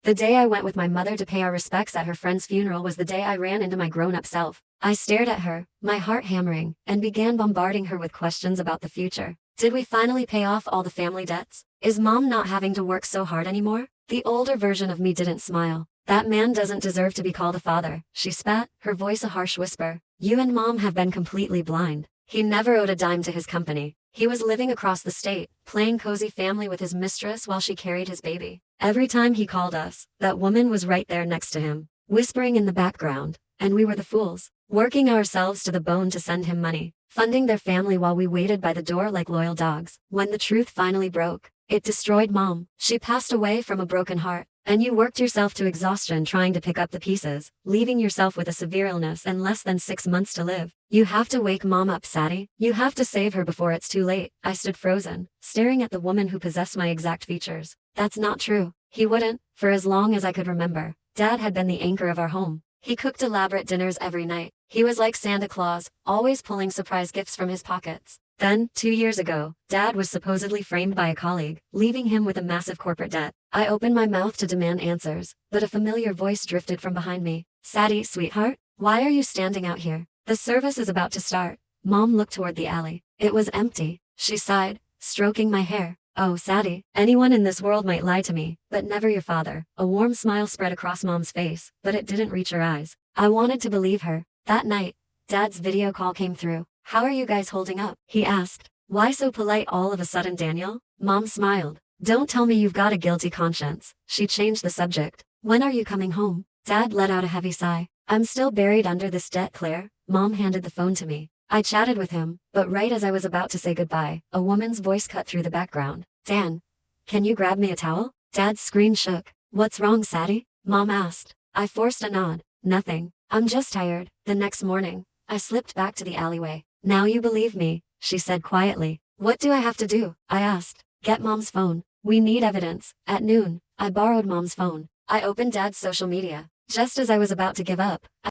The day I went with my mother to pay our respects at her friend's funeral was the day I ran into my grown-up self. I stared at her, my heart hammering, and began bombarding her with questions about the future. Did we finally pay off all the family debts? Is mom not having to work so hard anymore? The older version of me didn't smile. That man doesn't deserve to be called a father, she spat, her voice a harsh whisper. You and mom have been completely blind. He never owed a dime to his company. He was living across the state, playing cozy family with his mistress while she carried his baby. Every time he called us, that woman was right there next to him, whispering in the background, and we were the fools, working ourselves to the bone to send him money, funding their family while we waited by the door like loyal dogs. When the truth finally broke, it destroyed mom. She passed away from a broken heart, and you worked yourself to exhaustion trying to pick up the pieces, leaving yourself with a severe illness and less than 6 months to live. You have to wake mom up, Sadie. You have to save her before it's too late. I stood frozen, staring at the woman who possessed my exact features. That's not true. He wouldn't. For as long as I could remember, Dad had been the anchor of our home. He cooked elaborate dinners every night. He was like Santa Claus, always pulling surprise gifts from his pockets. Then, 2 years ago, Dad was supposedly framed by a colleague, leaving him with a massive corporate debt. I opened my mouth to demand answers, but a familiar voice drifted from behind me. Sadie, sweetheart, why are you standing out here? The service is about to start. Mom looked toward the alley. It was empty. She sighed, stroking my hair. Oh, Sadie, anyone in this world might lie to me, but never your father. A warm smile spread across Mom's face, but it didn't reach her eyes. I wanted to believe her. That night, Dad's video call came through. How are you guys holding up? He asked. Why so polite all of a sudden, Daniel? Mom smiled. Don't tell me you've got a guilty conscience. She changed the subject. When are you coming home? Dad let out a heavy sigh. I'm still buried under this debt, Claire. Mom handed the phone to me. I chatted with him, but right as I was about to say goodbye, a woman's voice cut through the background. Dan, can you grab me a towel? Dad's screen shook. What's wrong, Sadie? Mom asked. I forced a nod. Nothing. I'm just tired. The next morning, I slipped back to the alleyway. Now you believe me, she said quietly. What do I have to do? I asked. Get Mom's phone. We need evidence. At noon, I borrowed Mom's phone. I opened Dad's social media. Just as I was about to give up,